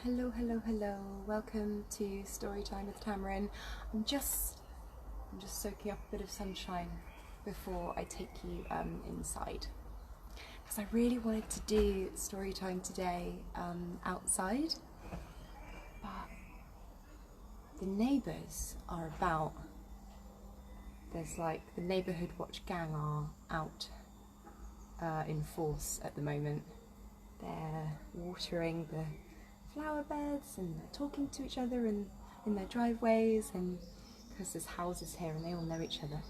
Hello. Welcome to Storytime with Tamarin. I'm just soaking up a bit of sunshine before I take you inside, because I really wanted to do storytime today outside, but the neighbours are about. There's like the neighbourhood watch gang are out in force at the moment. They're watering the flower beds and they're talking to each other in their driveways, and because there's houses here and they all know each other,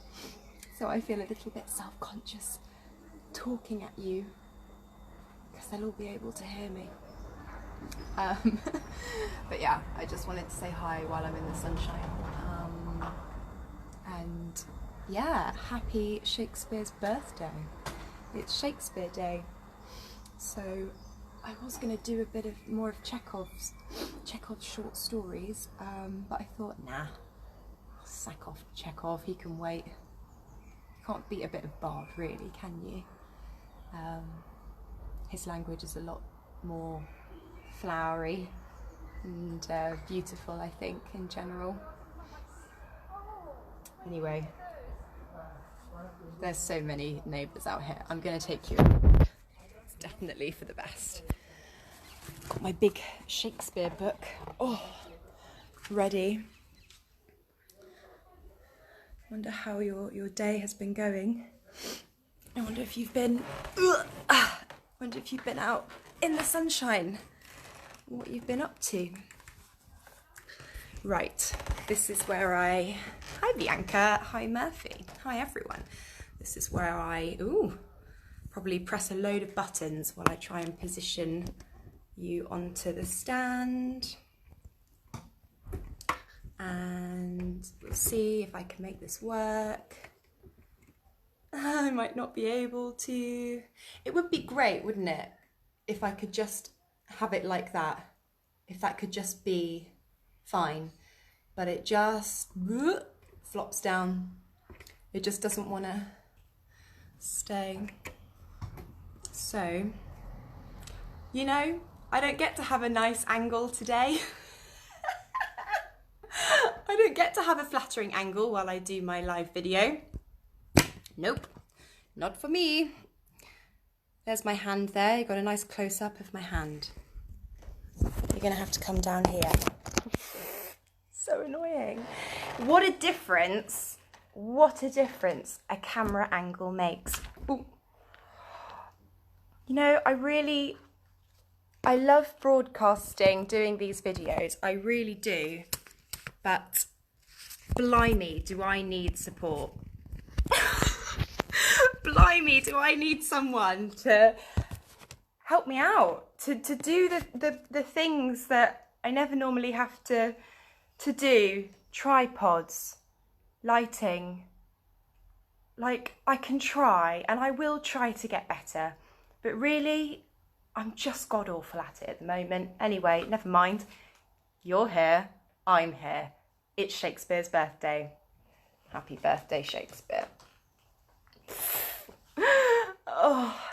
so I feel a little bit self-conscious talking at you because they'll all be able to hear me. But yeah, I just wanted to say hi while I'm in the sunshine, and yeah, happy Shakespeare's birthday. It's Shakespeare Day, so I was going to do a bit more of Chekhov's short stories, but I thought, nah, I'll sack off Chekhov, he can wait. You can't beat a bit of Bard, really, can you? His language is a lot more flowery and beautiful, I think, in general. Anyway, there's so many neighbours out here. I'm going to take you. It's definitely for the best. Got my big Shakespeare book, ready. Wonder how your day has been going. I wonder if you've been out in the sunshine, what you've been up to. Right, this is where hi Bianca, hi Murphy, hi everyone. This is where I probably press a load of buttons while I try and position you onto the stand, and we'll see if I can make this work. I might not be able to. It would be great, wouldn't it, if I could just have it like that, if that could just be fine, but it just flops down. It just doesn't want to stay. So, I don't get to have a nice angle today. I don't get to have a flattering angle while I do my live video. Nope, not for me. There's my hand there. You got a nice close-up of my hand. You're going to have to come down here. So annoying. What a difference a camera angle makes. Ooh. I love broadcasting, doing these videos, I really do, but blimey, do I need support. Blimey, do I need someone to help me out, to do the things that I never normally have to do. Tripods, lighting. Like, I can try, and I will try to get better, but really, I'm just god-awful at it at the moment. Anyway, never mind. You're here, I'm here. It's Shakespeare's birthday. Happy birthday, Shakespeare.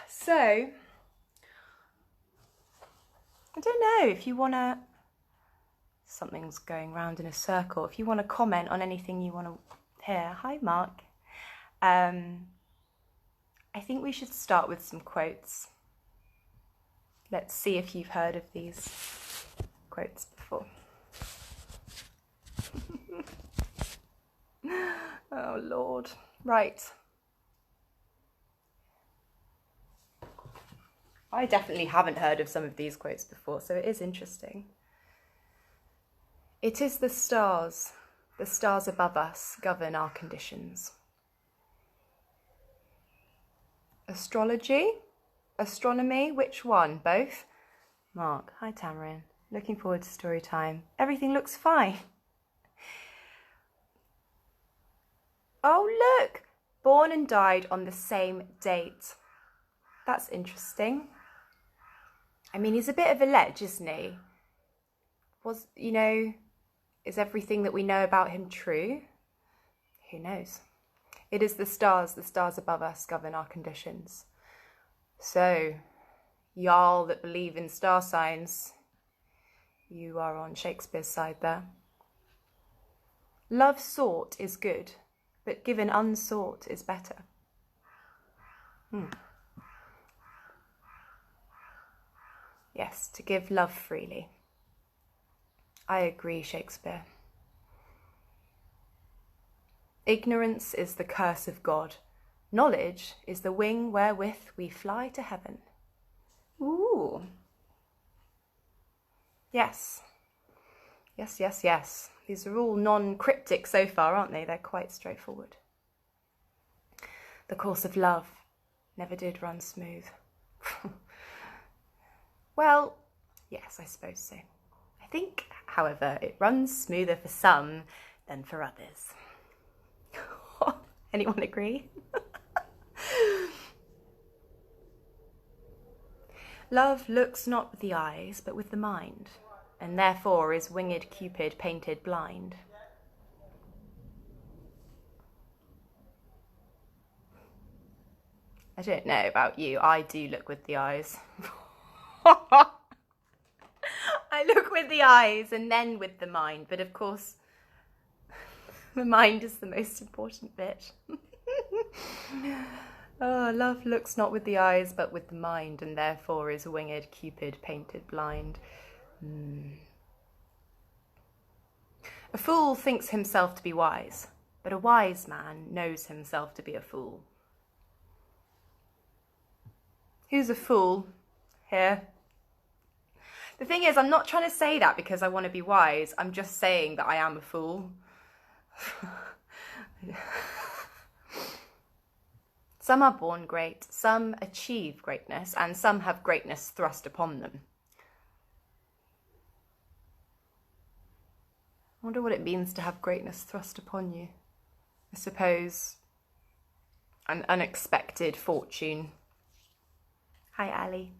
So, I don't know if you want to... Something's going round in a circle. If you want to comment on anything you want to hear. Hi, Mark. I think we should start with some quotes. Let's see if you've heard of these quotes before. Oh, Lord. Right. I definitely haven't heard of some of these quotes before, so it is interesting. It is the stars above us govern our conditions. Astrology? Astronomy? Which one? Both? Mark, hi Tamarin. Looking forward to story time. Everything looks fine. Oh, look! Born and died on the same date. That's interesting. I mean, he's a bit of a ledge, isn't he? Is everything that we know about him true? Who knows? It is the stars above us govern our conditions. So, y'all that believe in star signs, You are on Shakespeare's side there. Love sought is good, but given unsought is better. Yes, to give love freely. I agree, Shakespeare. Ignorance is the curse of God. Knowledge is the wing wherewith we fly to heaven. Ooh. Yes. Yes, yes, yes. These are all non-cryptic so far, aren't they? They're quite straightforward. The course of love never did run smooth. Well, yes, I suppose so. I think, however, it runs smoother for some than for others. Anyone agree? Love looks not with the eyes, but with the mind, and therefore is winged Cupid painted blind. I don't know about you, I do look with the eyes. I look with the eyes and then with the mind, but of course, the mind is the most important bit. Oh, love looks not with the eyes, but with the mind, and therefore is winged Cupid painted blind. A fool thinks himself to be wise, but a wise man knows himself to be a fool. Who's a fool here? The thing is, I'm not trying to say that because I want to be wise. I'm just saying that I am a fool. Some are born great, some achieve greatness, and some have greatness thrust upon them. I wonder what it means to have greatness thrust upon you. I suppose an unexpected fortune. Hi, Ali.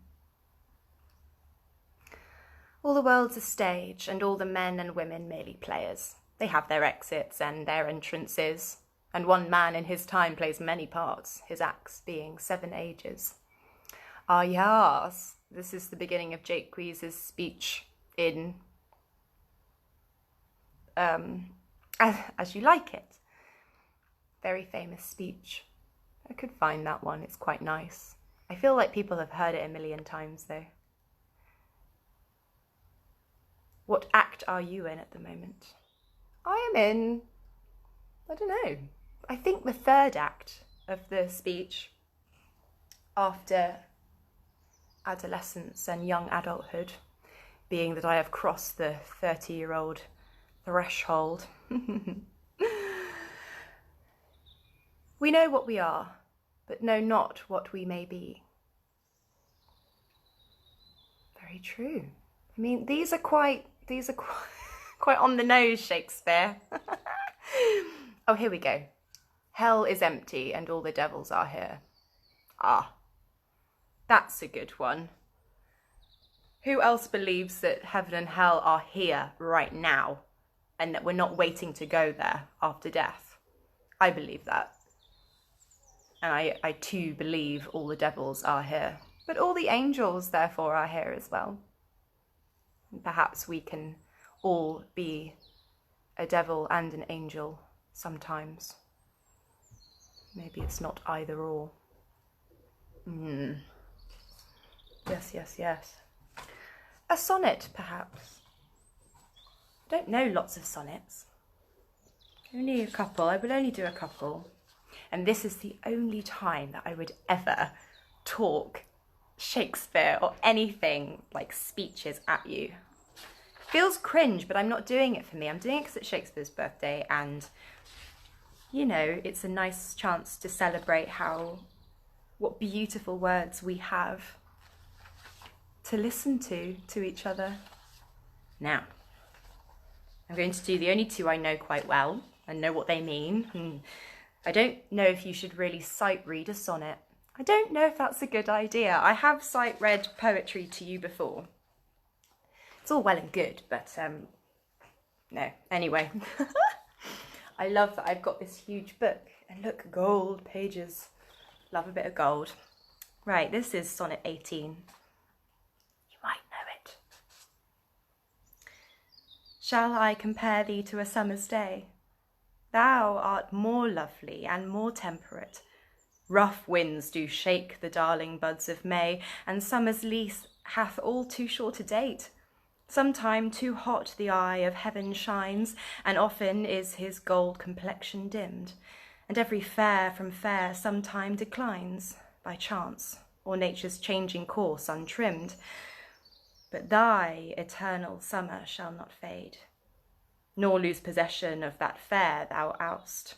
All the world's a stage, and all the men and women merely players. They have their exits and their entrances, and one man in his time plays many parts, his acts being 7 ages. Ah, yes, this is the beginning of Jake Queese's speech in As You Like It. Very famous speech. I could find that one, it's quite nice. I feel like people have heard it a million times though. What act are you in at the moment? I am in, I don't know, I think the 3rd act of the speech after adolescence and young adulthood, being that I have crossed the 30-year-old threshold. We know what we are, but know not what we may be. Very true. I mean, these are quite on the nose, Shakespeare. Oh, here we go. Hell is empty and all the devils are here. Ah, that's a good one. Who else believes that heaven and hell are here right now and that we're not waiting to go there after death? I believe that. And I too believe all the devils are here. But all the angels, therefore, are here as well. And perhaps we can all be a devil and an angel sometimes. Maybe it's not either or. Yes, yes, yes. A sonnet, perhaps. I don't know lots of sonnets. Only a couple. I will only do a couple. And this is the only time that I would ever talk Shakespeare or anything like speeches at you. Feels cringe, but I'm not doing it for me. I'm doing it because it's Shakespeare's birthday and, you know, it's a nice chance to celebrate what beautiful words we have to listen to each other. Now, I'm going to do the only 2 I know quite well and know what they mean. I don't know if you should really sight read a sonnet. I don't know if that's a good idea. I have sight read poetry to you before. It's all well and good, but no. Anyway, I love that I've got this huge book. And look, gold pages. Love a bit of gold. Right, this is Sonnet 18. You might know it. shall I compare thee to a summer's day? Thou art more lovely and more temperate. Rough winds do shake the darling buds of May, and summer's lease hath all too short a date. Sometime too hot the eye of heaven shines, and often is his gold complexion dimmed, and every fair from fair sometime declines, by chance, or nature's changing course untrimmed. But thy eternal summer shall not fade, nor lose possession of that fair thou oust.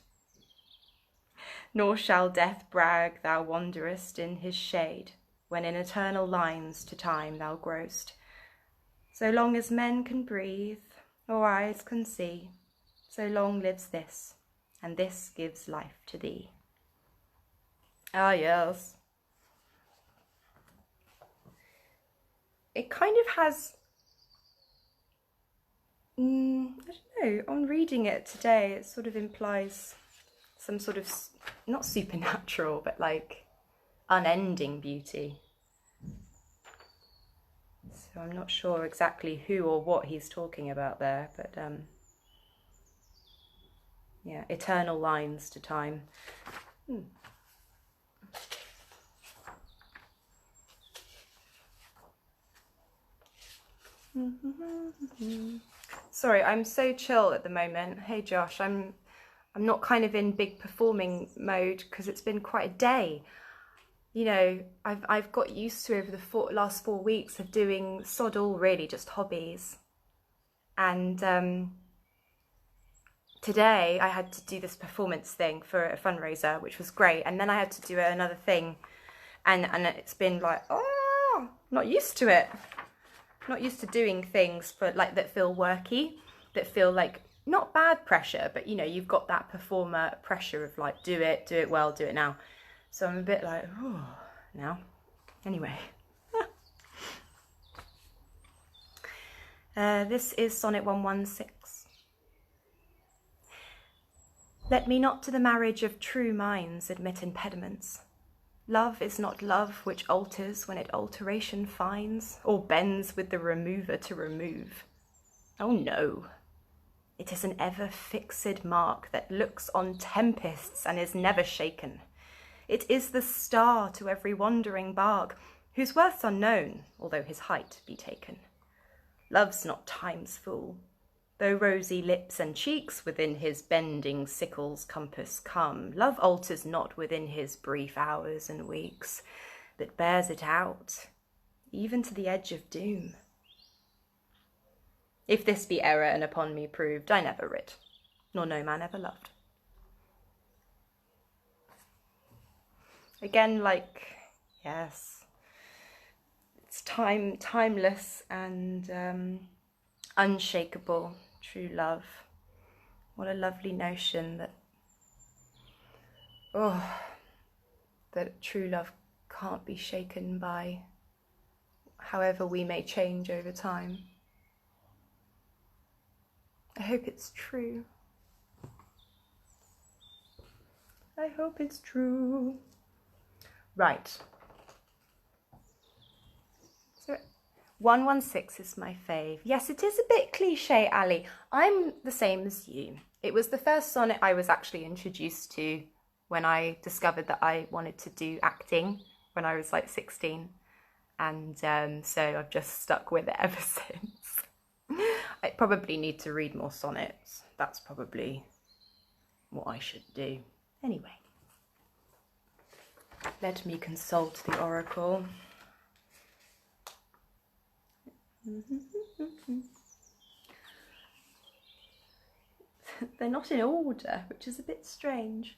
Nor shall death brag thou wanderest in his shade, when in eternal lines to time thou growst. So long as men can breathe, or eyes can see, so long lives this, and this gives life to thee. Ah, yes. It kind of has, I don't know, on reading it today, it sort of implies some sort of, not supernatural, but like unending beauty. So I'm not sure exactly who or what he's talking about there, but yeah, eternal lines to time. Sorry, I'm so chill at the moment. Hey Josh, I'm not kind of in big performing mode because it's been quite a day. You know, I've got used to over the last 4 weeks of doing sod all, really just hobbies. And today I had to do this performance thing for a fundraiser, which was great. And then I had to do another thing, and it's been like, oh, not used to it. Not used to doing things for like that feel worky, that feel like not bad pressure, but you know, you've got that performer pressure of like, do it well, do it now. So I'm a bit like, oh, now. Anyway. This is Sonnet 116. Let me not to the marriage of true minds admit impediments. Love is not love which alters when it alteration finds, or bends with the remover to remove. Oh no, it is an ever fixed mark that looks on tempests and is never shaken. It is the star to every wandering bark, whose worth's unknown, although his height be taken. Love's not time's fool, though rosy lips and cheeks within his bending sickle's compass come. Love alters not within his brief hours and weeks, but bears it out, even to the edge of doom. If this be error and upon me proved, I never writ, nor no man ever loved. Again, like, yes, it's timeless and unshakable, true love. What a lovely notion that, that true love can't be shaken by however we may change over time. I hope it's true. I hope it's true. Right. So 116 is my fave. Yes, it is a bit cliche, Ali. I'm the same as you. It was the first sonnet I was actually introduced to when I discovered that I wanted to do acting when I was like 16. And so I've just stuck with it ever since. I probably need to read more sonnets. That's probably what I should do. Anyway. Let me consult the oracle. They're not in order, which is a bit strange.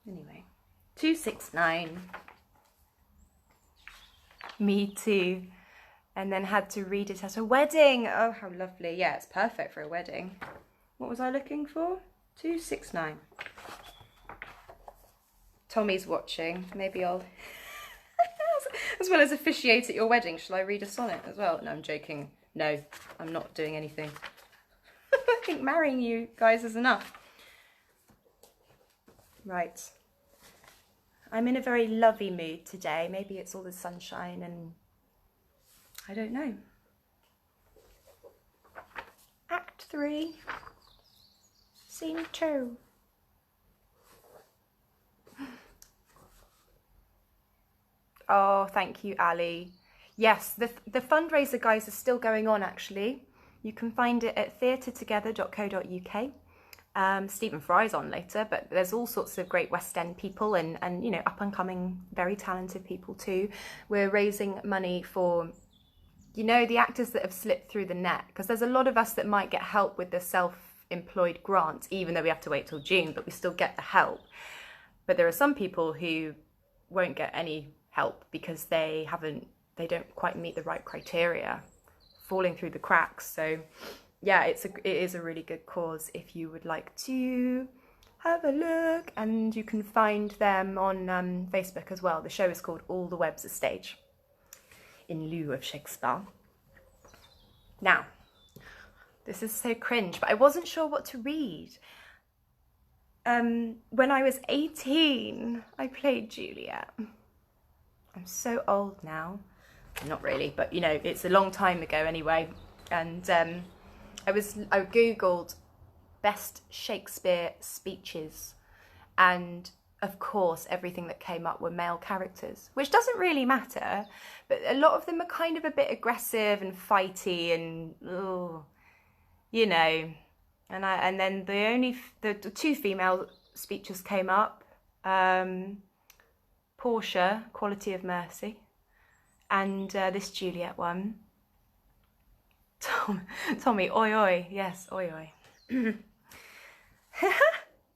Anyway, 269. Me too. And then had to read it at a wedding. Oh, how lovely. Yeah, it's perfect for a wedding. What was I looking for? 269. Tommy's watching. Maybe I'll, as well as officiate at your wedding, shall I read a sonnet as well? No, I'm joking. No, I'm not doing anything. I think marrying you guys is enough. Right. I'm in a very lovey mood today. Maybe it's all the sunshine and I don't know. Act 3, Scene 2. Oh, thank you, Ali. Yes, the fundraiser, guys, is still going on, actually. You can find it at theatretogether.co.uk. Stephen Fry's on later, but there's all sorts of great West End people and you know, up-and-coming, very talented people too. We're raising money for, you know, the actors that have slipped through the net, because there's a lot of us that might get help with the self-employed grant, even though we have to wait till June, but we still get the help. But there are some people who won't get any help because they don't quite meet the right criteria, falling through the cracks. So yeah, it is a really good cause if you would like to have a look, and you can find them on Facebook as well. The show is called All the Web's a Stage, in lieu of Shakespeare. Now, this is so cringe, but I wasn't sure what to read. When I was 18, I played Juliet. I'm so old now. Not really, but you know, it's a long time ago anyway. And I googled best Shakespeare speeches, and of course everything that came up were male characters, which doesn't really matter, but a lot of them are kind of a bit aggressive and fighty and you know. And then the two female speeches came up. Portia, Quality of Mercy, and this Juliet one. Tommy, oi oi, yes, oi oi.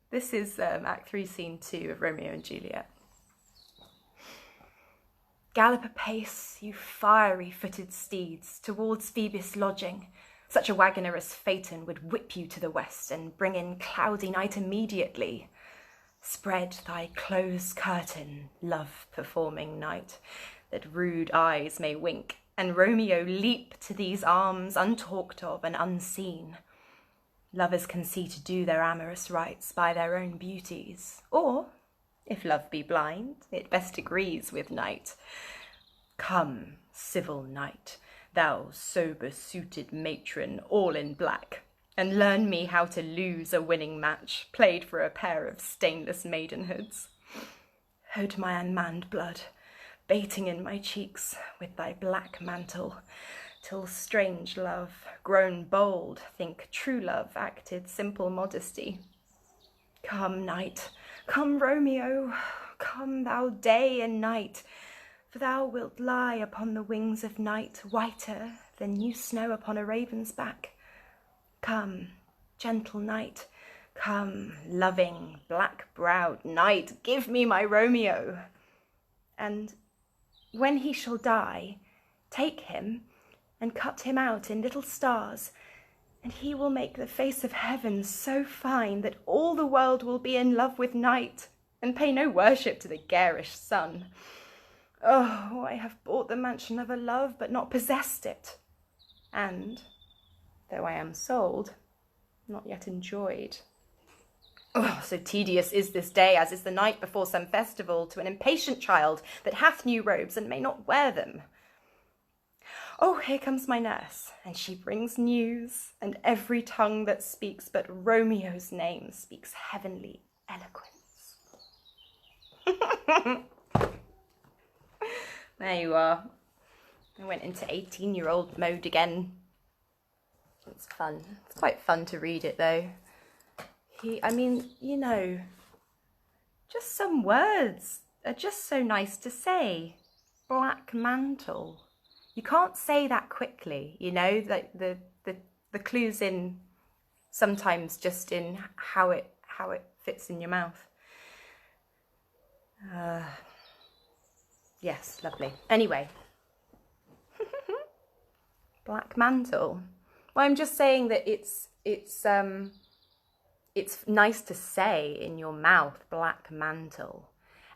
This is Act 3, Scene 2 of Romeo and Juliet. Gallop apace, you fiery-footed steeds, towards Phoebus' lodging. Such a waggoner as Phaeton would whip you to the west and bring in cloudy night immediately. Spread thy close curtain, love-performing night, that rude eyes may wink, and Romeo leap to these arms untalked of and unseen. Lovers can see to do their amorous rites by their own beauties, or, if love be blind, it best agrees with night. Come, civil knight, thou sober-suited matron, all in black, and learn me how to lose a winning match, played for a pair of stainless maidenhoods. Hold my unmanned blood, baiting in my cheeks with thy black mantle, till strange love, grown bold, think true love acted simple modesty. Come, knight, come, Romeo, come thou day and night, for thou wilt lie upon the wings of night, whiter than new snow upon a raven's back. Come, gentle knight, come, loving, black-browed knight, give me my Romeo. And when he shall die, take him and cut him out in little stars, and he will make the face of heaven so fine that all the world will be in love with night, and pay no worship to the garish sun. Oh, I have bought the mansion of a love, but not possessed it, and, though I am sold, not yet enjoyed. Oh, so tedious is this day, as is the night before some festival, to an impatient child that hath new robes and may not wear them. Oh, here comes my nurse, and she brings news, and every tongue that speaks but Romeo's name speaks heavenly eloquence. There you are. I went into 18-year-old mode again. It's fun. It's quite fun to read it, though. I mean, you know, just some words are just so nice to say. Black mantle. You can't say that quickly, you know, like the clue's in sometimes just in how it fits in your mouth. Yes, lovely. Anyway. Black mantle. Well, I'm just saying that it's nice to say in your mouth, black mantle,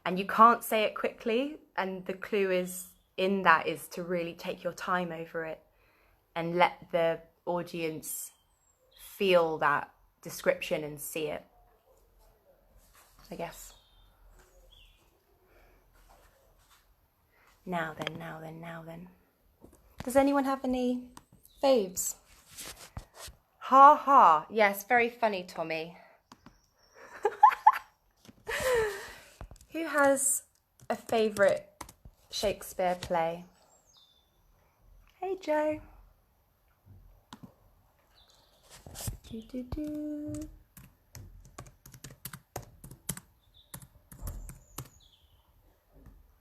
and you can't say it quickly, and the clue is in that is to really take your time over it and let the audience feel that description and see it, I guess. Now then. Does anyone have any faves? Ha ha. Yes, very funny, Tommy. Who has a favourite Shakespeare play? Hey, Joe. Do.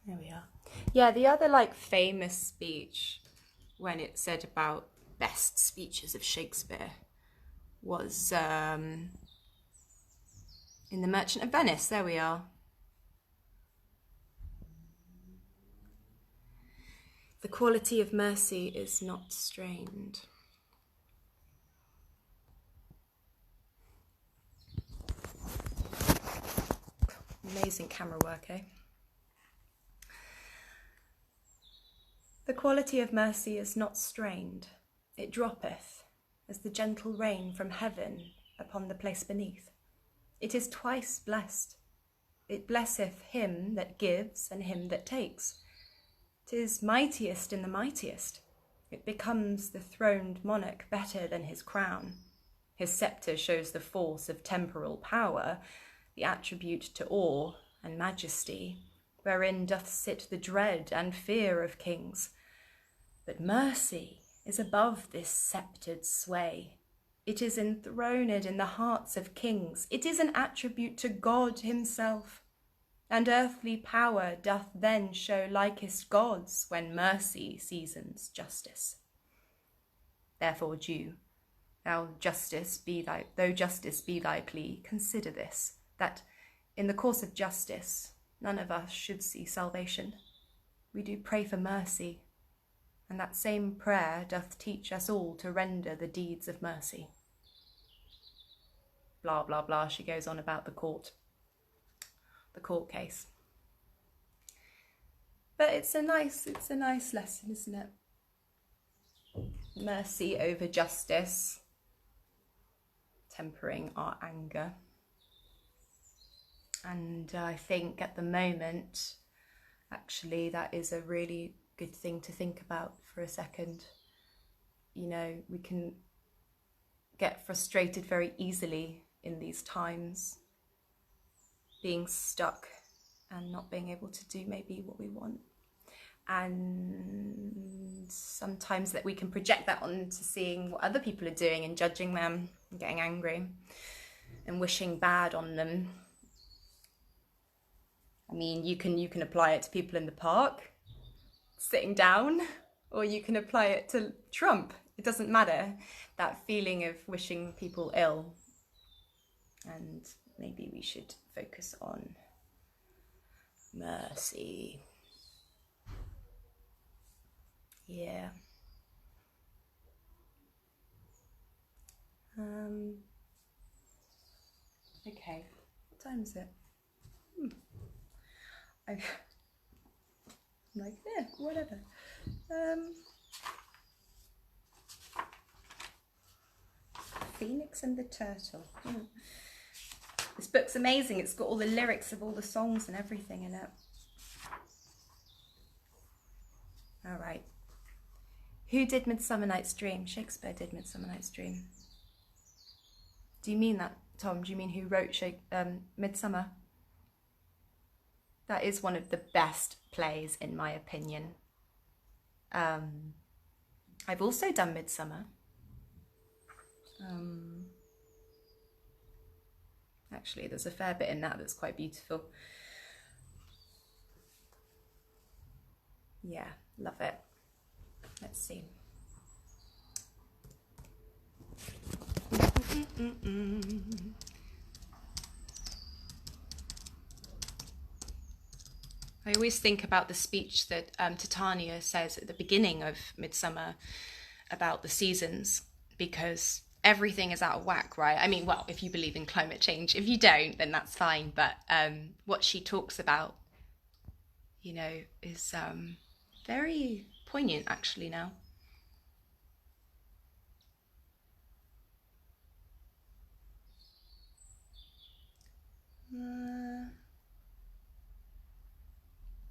There we are. Yeah, the other like famous speech when it said about best speeches of Shakespeare was in The Merchant of Venice. There we are. The quality of mercy is not strained. Amazing camera work, eh? The quality of mercy is not strained. It droppeth as the gentle rain from heaven upon the place beneath. It is twice blessed. It blesseth him that gives and him that takes. 'Tis mightiest in the mightiest. It becomes the throned monarch better than his crown. His sceptre shows the force of temporal power, the attribute to awe and majesty, wherein doth sit the dread and fear of kings. But mercy is above this sceptred sway. It is enthroned in the hearts of kings. It is an attribute to God himself. And earthly power doth then show likest gods when mercy seasons justice. Therefore, Jew, though justice be thy plea, consider this, that in the course of justice none of us should see salvation. We do pray for mercy, and that same prayer doth teach us all to render the deeds of mercy. Blah, blah, blah, she goes on about the court case. But it's a nice lesson, isn't it? Mercy over justice, tempering our anger. And I think at the moment, actually, that is a really good thing to think about for a second. You know, we can get frustrated very easily in these times, being stuck and not being able to do maybe what we want. And sometimes that we can project that onto seeing what other people are doing and judging them and getting angry and wishing bad on them. I mean, you can apply it to people in the park, sitting down, or you can apply it to Trump. It doesn't matter, that feeling of wishing people ill. And maybe we should focus on mercy. Yeah. Okay, what time is it? I'm like, yeah, whatever. Phoenix and the Turtle. This book's amazing. It's got all the lyrics of all the songs and everything in it. All right. Who did Midsummer Night's Dream? Shakespeare did Midsummer Night's Dream. Do you mean that, Tom? Do you mean who wrote Midsummer? That is one of the best plays, in my opinion. I've also done Midsummer. Actually, there's a fair bit in that that's quite beautiful. Yeah, love it. Let's see. I always think about the speech that Titania says at the beginning of Midsummer about the seasons, because everything is out of whack, right? I mean, well, if you believe in climate change. If you don't, then that's fine. But what she talks about, you know, is very poignant actually now.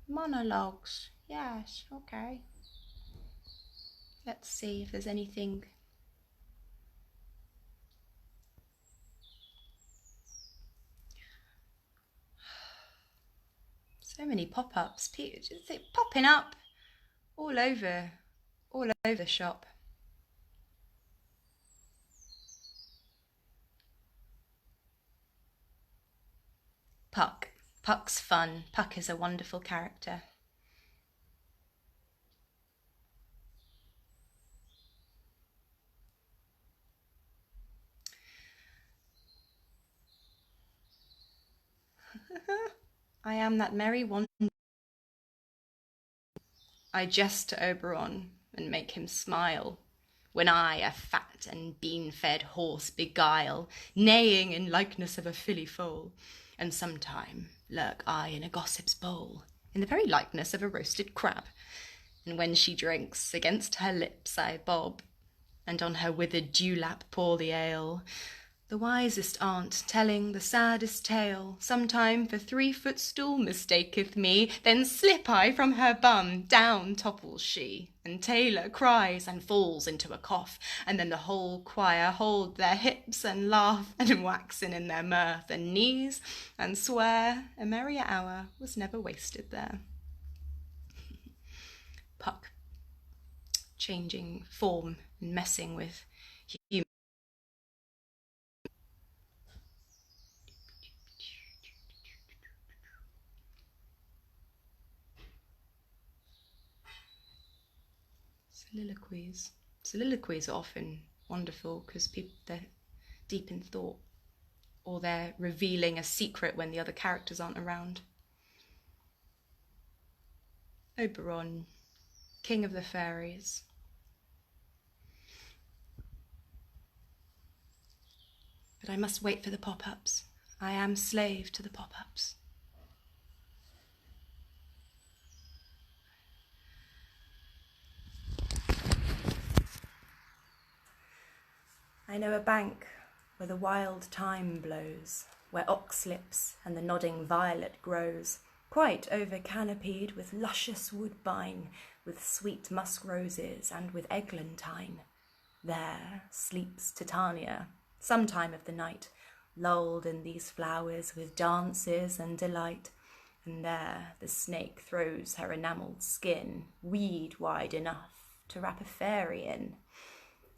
Monologues, yes, okay. Let's see if there's anything. So many pop-ups, popping up all over the shop. Puck. Puck's fun. Puck is a wonderful character. I am that merry one. I jest to Oberon and make him smile, when I a fat and bean-fed horse beguile, neighing in likeness of a filly foal, and sometime lurk I in a gossip's bowl, in the very likeness of a roasted crab, and when she drinks, against her lips I bob, and on her withered dewlap pour the ale. The wisest aunt, telling the saddest tale, sometime for 3-foot-stool mistaketh me, then slip I from her bum, down topples she, and Taylor cries and falls into a cough, and then the whole choir hold their hips and laugh, and waxen in their mirth and knees, and swear a merrier hour was never wasted there. Puck, changing form and messing with human. Soliloquies. Soliloquies are often wonderful because they're deep in thought, or they're revealing a secret when the other characters aren't around. Oberon, king of the fairies. But I must wait for the pop-ups. I am slave to the pop-ups. I know a bank where the wild thyme blows, where oxlips and the nodding violet grows, quite over-canopied with luscious woodbine, with sweet musk roses and with eglantine. There sleeps Titania, sometime of the night, lulled in these flowers with dances and delight, and there the snake throws her enamelled skin, weed wide enough to wrap a fairy in.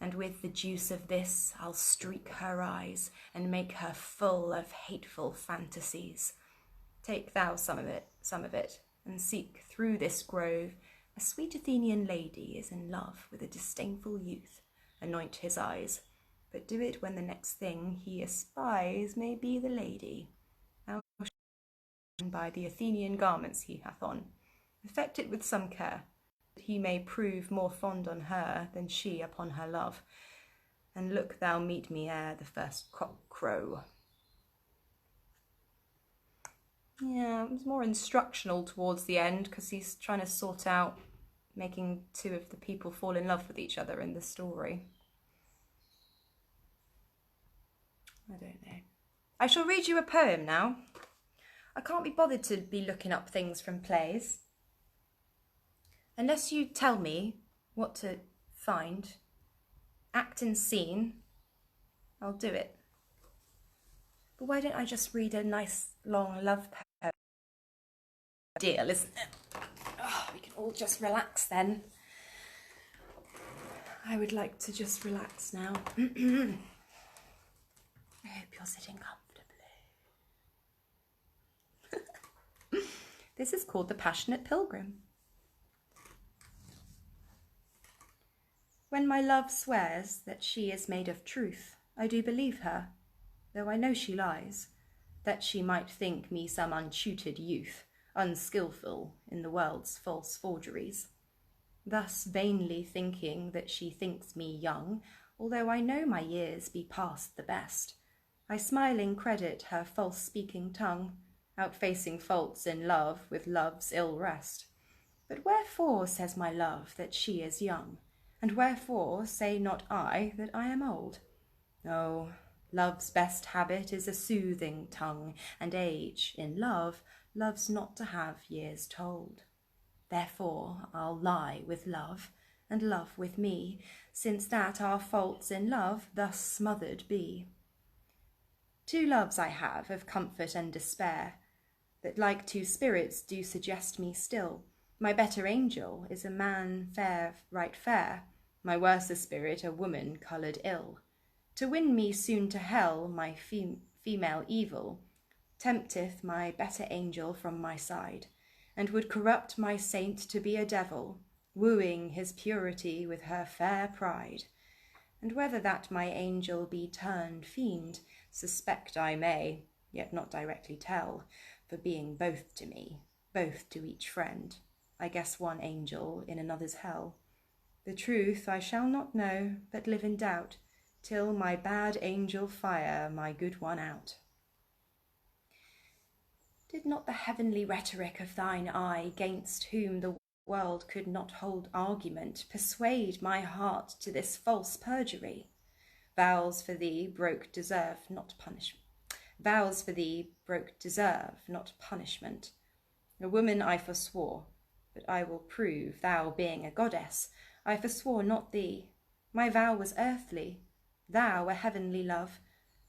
And with the juice of this I'll streak her eyes, and make her full of hateful fantasies. Take thou some of it, and seek through this grove. A sweet Athenian lady is in love with a disdainful youth. Anoint his eyes, but do it when the next thing he espies may be the lady. Thou shalt by the Athenian garments he hath on. Effect it with some care, that he may prove more fond on her than she upon her love. And look thou meet me ere the first cock crow. Yeah, it was more instructional towards the end because he's trying to sort out making two of the people fall in love with each other in the story. I don't know. I shall read you a poem now. I can't be bothered to be looking up things from plays. Unless you tell me what to find, act and scene, I'll do it. But why don't I just read a nice long love poem? Deal, isn't it? Oh, we can all just relax then. I would like to just relax now. I hope you're sitting comfortably. This is called The Passionate Pilgrim. When my love swears that she is made of truth, I do believe her, though I know she lies, that she might think me some untutored youth, unskilful in the world's false forgeries. Thus vainly thinking that she thinks me young, although I know my years be past the best, I smiling credit her false-speaking tongue, outfacing faults in love with love's ill rest. But wherefore says my love that she is young? And wherefore say not I that I am old? Oh, love's best habit is a soothing tongue, and age, in love, loves not to have years told. Therefore I'll lie with love, and love with me, since that our faults in love thus smothered be. Two loves I have of comfort and despair, that like two spirits do suggest me still. My better angel is a man fair, right fair, my worser spirit a woman coloured ill. To win me soon to hell, my female evil tempteth my better angel from my side, and would corrupt my saint to be a devil, wooing his purity with her fair pride. And whether that my angel be turned fiend, suspect I may, yet not directly tell, for being both to me, both to each friend, I guess one angel in another's hell. The truth I shall not know, but live in doubt, till my bad angel fire my good one out. Did not the heavenly rhetoric of thine eye, gainst whom the world could not hold argument, persuade my heart to this false perjury? Vows for thee broke deserve not punishment. Vows for thee broke deserve not punishment. A woman I forswore, but I will prove, thou being a goddess, I forswore not thee. My vow was earthly, thou a heavenly love.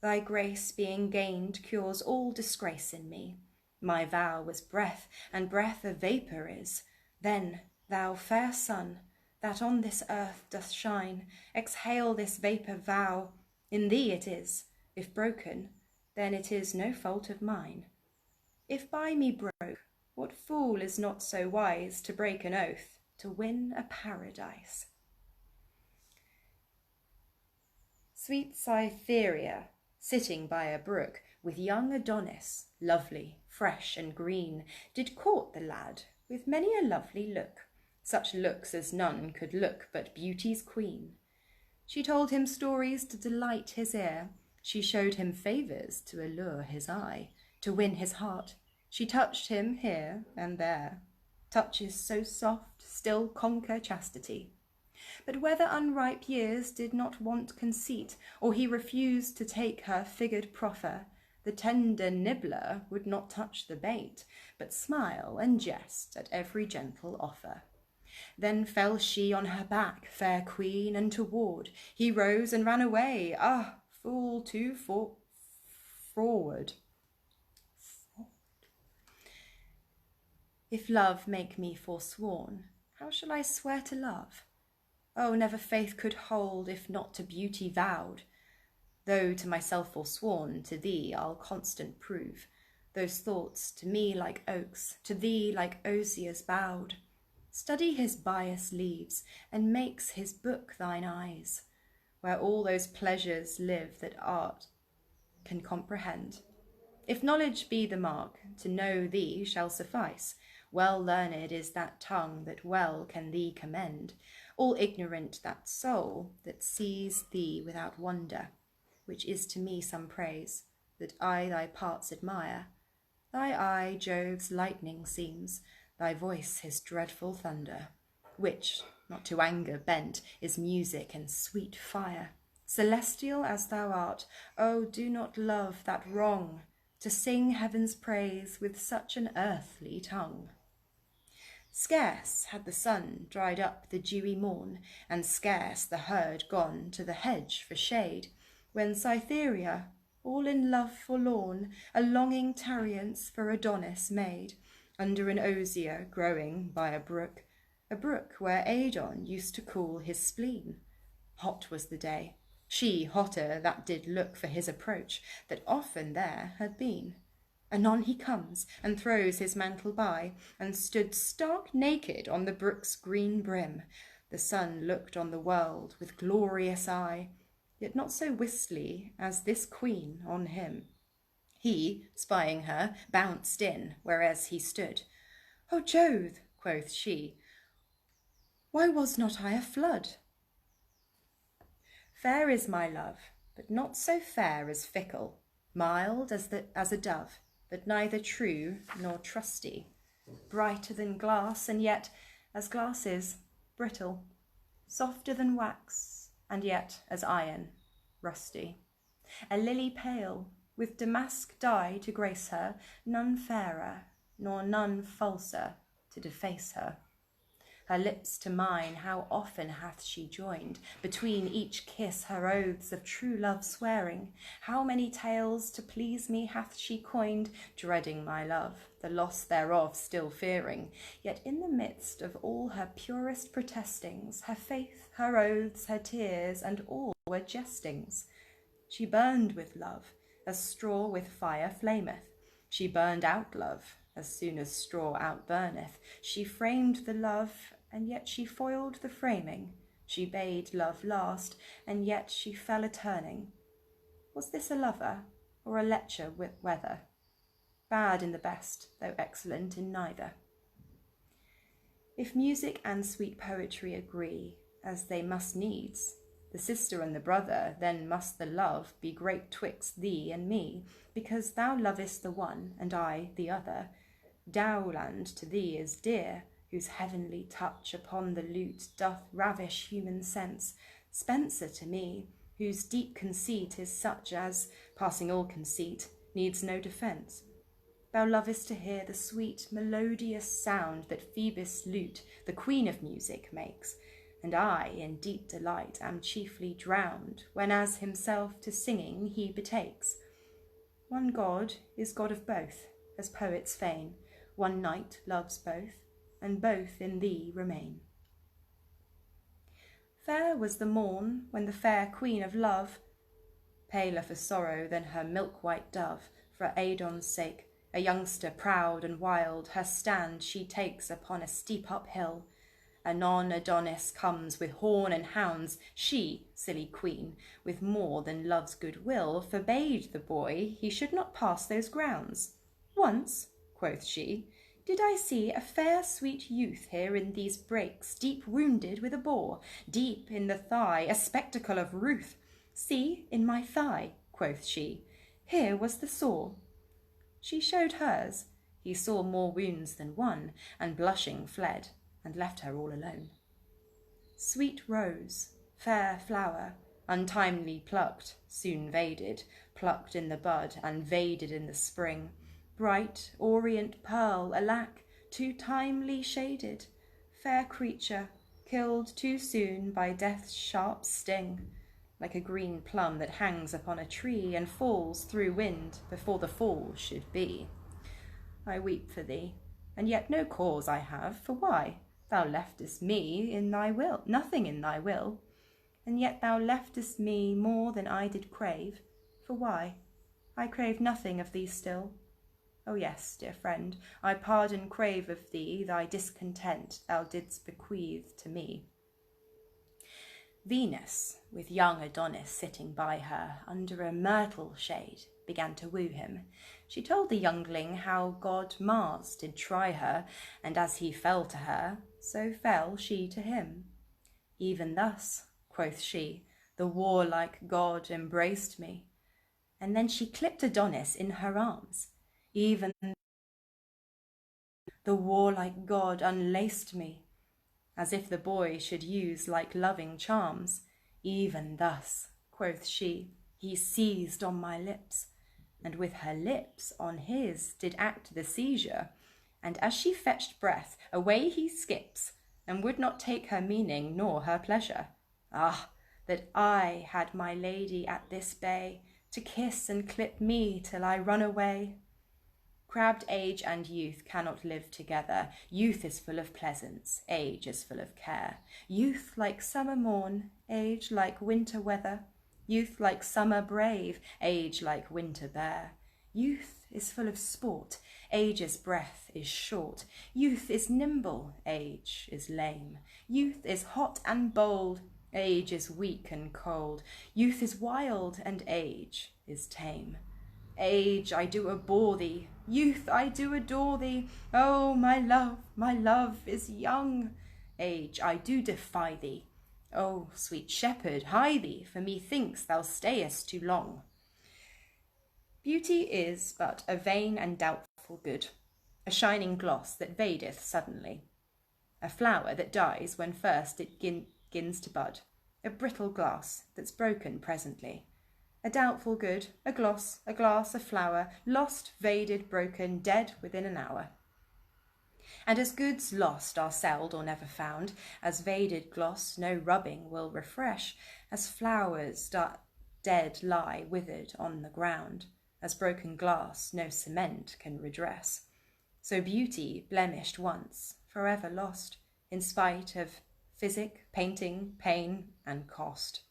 Thy grace being gained cures all disgrace in me. My vow was breath, and breath a vapour is. Then, thou fair sun, that on this earth doth shine, exhale this vapour vow. In thee it is. If broken, then it is no fault of mine. If by me broke, what fool is not so wise to break an oath, to win a paradise? Sweet Cytherea, sitting by a brook, with young Adonis, lovely, fresh and green, did court the lad with many a lovely look, such looks as none could look but beauty's queen. She told him stories to delight his ear, she showed him favours to allure his eye, to win his heart. She touched him here and there. Touches so soft still conquer chastity. But whether unripe years did not want conceit, or he refused to take her figured proffer, the tender nibbler would not touch the bait, but smile and jest at every gentle offer. Then fell she on her back, fair queen, and toward he rose and ran away. Ah, fool too forward. If love make me forsworn, how shall I swear to love? Oh, never faith could hold, if not to beauty vowed. Though to myself forsworn, to thee I'll constant prove. Those thoughts to me like oaks, to thee like osiers bowed. Study his bias leaves, and makes his book thine eyes, where all those pleasures live that art can comprehend. If knowledge be the mark, to know thee shall suffice. Well learned is that tongue that well can thee commend. All ignorant that soul that sees thee without wonder, which is to me some praise, that I thy parts admire. Thy eye Jove's lightning seems, thy voice his dreadful thunder, which, not to anger bent, is music and sweet fire. Celestial as thou art, oh, do not love that wrong, to sing heaven's praise with such an earthly tongue. Scarce had the sun dried up the dewy morn, and scarce the herd gone to the hedge for shade, when Cytherea, all in love forlorn, a longing tarriance for Adonis made, under an osier growing by a brook where Adon used to cool his spleen. Hot was the day, she hotter that did look for his approach, that often there had been. Anon he comes, and throws his mantle by, and stood stark naked on the brook's green brim. The sun looked on the world with glorious eye, yet not so wistly as this queen on him. He, spying her, bounced in, whereas he stood. "O Jove," quoth she, "why was not I a flood?" Fair is my love, but not so fair as fickle, mild as a dove, but neither true nor trusty, brighter than glass, and yet, as glass is, brittle, softer than wax, and yet, as iron, rusty. A lily pale, with damask dye to grace her, none fairer, nor none falser to deface her. Her lips to mine how often hath she joined, between each kiss her oaths of true love swearing. How many tales to please me hath she coined, dreading my love, the loss thereof still fearing. Yet in the midst of all her purest protestings, her faith, her oaths, her tears, and all were jestings. She burned with love, as straw with fire flameth. She burned out love, as soon as straw outburneth. She framed the love, and yet she foiled the framing. She bade love last, and yet she fell a-turning. Was this a lover, or a lecher with weather? Bad in the best, though excellent in neither. If music and sweet poetry agree, as they must needs, the sister and the brother, then must the love be great twixt thee and me, because thou lovest the one, and I the other. Dowland to thee is dear, whose heavenly touch upon the lute doth ravish human sense. Spenser to me, whose deep conceit is such as, passing all conceit, needs no defence. Thou lovest to hear the sweet melodious sound that Phoebus' lute, the queen of music, makes, and I in deep delight am chiefly drowned, when as himself to singing he betakes. One God is God of both, as poets feign. One knight loves both, and both in thee remain. Fair was the morn when the fair queen of love, paler for sorrow than her milk-white dove, for Adon's sake, a youngster proud and wild, her stand she takes upon a steep uphill. Anon Adonis comes with horn and hounds. She, silly queen, with more than love's good will, forbade the boy he should not pass those grounds. Once, quoth she, did I see a fair sweet youth here in these brakes, deep wounded with a bore, deep in the thigh, a spectacle of ruth. See, in my thigh, quoth she, here was the sore. She showed hers. He saw more wounds than one, and blushing fled, and left her all alone. Sweet rose, fair flower, untimely plucked, soon vaded, plucked in the bud, and vaded in the spring. Bright orient pearl, alack, too timely shaded. Fair creature, killed too soon by death's sharp sting. Like a green plum that hangs upon a tree, and falls through wind before the fall should be. I weep for thee, and yet no cause I have, for why? Thou leftest me in thy will, nothing in thy will, and yet thou leftest me more than I did crave, for why? I crave nothing of thee still. Oh yes, dear friend, I pardon crave of thee thy discontent thou didst bequeath to me. Venus, with young Adonis sitting by her under a myrtle shade, began to woo him. She told the youngling how god Mars did try her, and as he fell to her, so fell she to him. Even thus, quoth she, the warlike god embraced me. And then she clipped Adonis in her arms. Even the warlike god unlaced me, as if the boy should use like loving charms. Even thus, quoth she, he seized on my lips, and with her lips on his did act the seizure, and as she fetched breath, away he skips, and would not take her meaning nor her pleasure. Ah, that I had my lady at this bay, to kiss and clip me till I run away. Crabbed age and youth cannot live together. Youth is full of pleasance, age is full of care. Youth like summer morn, age like winter weather. Youth like summer brave, age like winter bare. Youth is full of sport, age's breath is short. Youth is nimble, age is lame. Youth is hot and bold, age is weak and cold. Youth is wild, and age is tame. Age, I do abhor thee. Youth, I do adore thee. Oh, my love is young. Age, I do defy thee. Oh, sweet shepherd, hie thee, for methinks thou stayest too long. Beauty is but a vain and doubtful good, a shining gloss that vadeth suddenly, a flower that dies when first it begins to bud, a brittle glass that's broken presently. A doubtful good, a gloss, a glass, a flower, lost, vaded, broken, dead within an hour. And as goods lost are selled or never found, as vaded gloss no rubbing will refresh, as flowers dead lie withered on the ground, as broken glass no cement can redress, so beauty, blemished once, forever lost, in spite of physic, painting, pain, and cost.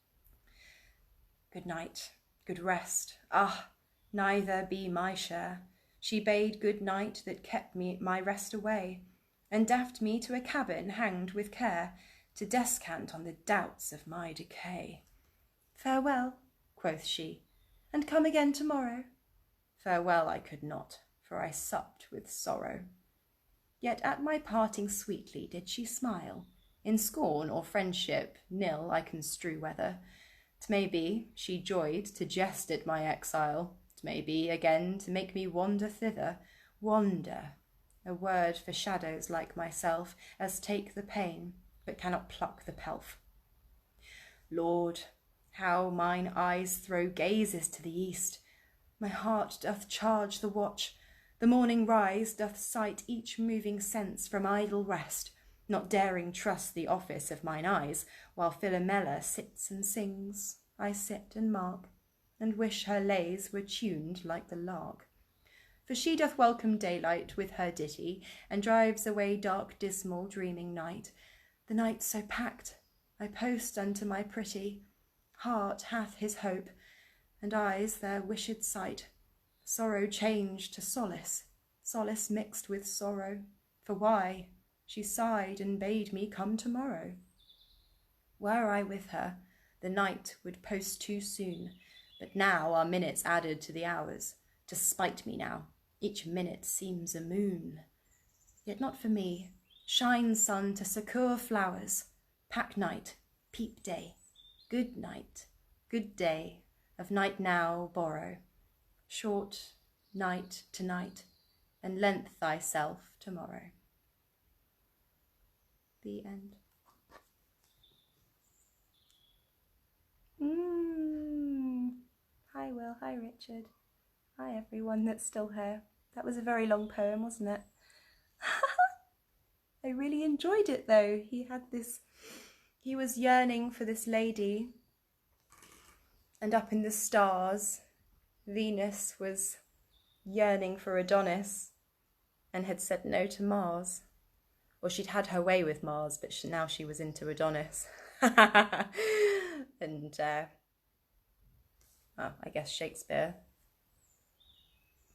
Good night, good rest, ah, neither be my share. She bade good night that kept my rest away, and daft me to a cabin hanged with care, to descant on the doubts of my decay. Farewell, quoth she, and come again tomorrow. Farewell I could not, for I supped with sorrow. Yet at my parting sweetly did she smile, in scorn or friendship nil I construe whether. 'Tmay be she joyed to jest at my exile, 'tmay be again to make me wander thither. Wander, a word for shadows like myself, as take the pain, but cannot pluck the pelf. Lord, how mine eyes throw gazes to the east! My heart doth charge the watch. The morning rise doth cite each moving sense from idle rest, not daring trust the office of mine eyes, while Philomela sits and sings. I sit and mark, and wish her lays were tuned like the lark. For she doth welcome daylight with her ditty, and drives away dark dismal dreaming night. The night so packed, I post unto my pretty. Heart hath his hope, and eyes their wished sight. Sorrow changed to solace, solace mixed with sorrow. For why? She sighed and bade me come tomorrow. Were I with her, the night would post too soon, but now are minutes added to the hours. To spite me now, each minute seems a moon. Yet not for me. Shine, sun, to succour flowers. Pack night, peep day. Good night, good day, of night now borrow. Short night tonight, and length thyself tomorrow. The end. Hi Will, hi Richard. Hi everyone that's still here. That was a very long poem, wasn't it? I really enjoyed it though. He was yearning for this lady, and up in the stars, Venus was yearning for Adonis and had said no to Mars. Or she'd had her way with Mars, but now she was into Adonis. And, well, I guess Shakespeare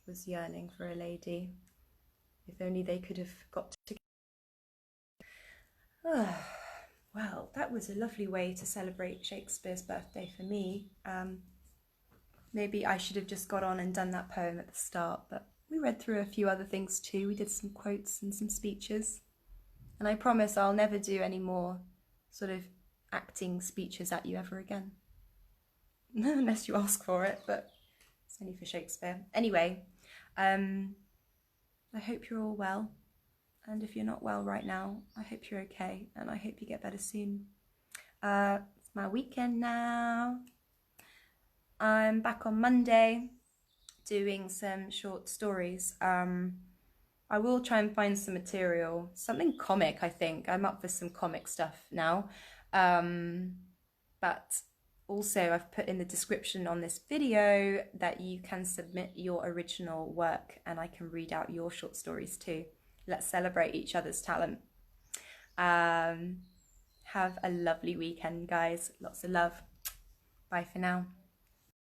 was yearning for a lady. If only they could have got together. Well, that was a lovely way to celebrate Shakespeare's birthday for me. Maybe I should have just got on and done that poem at the start, but we read through a few other things too. We did some quotes and some speeches. And I promise I'll never do any more sort of acting speeches at you ever again. Unless you ask for it, but it's only for Shakespeare. Anyway, I hope you're all well. And if you're not well right now, I hope you're okay, and I hope you get better soon. It's my weekend now. I'm back on Monday doing some short stories. I will try and find some material, something comic, I think. I'm up for some comic stuff now. But also I've put in the description on this video that you can submit your original work and I can read out your short stories too. Let's celebrate each other's talent. Have a lovely weekend, guys. Lots of love. Bye for now.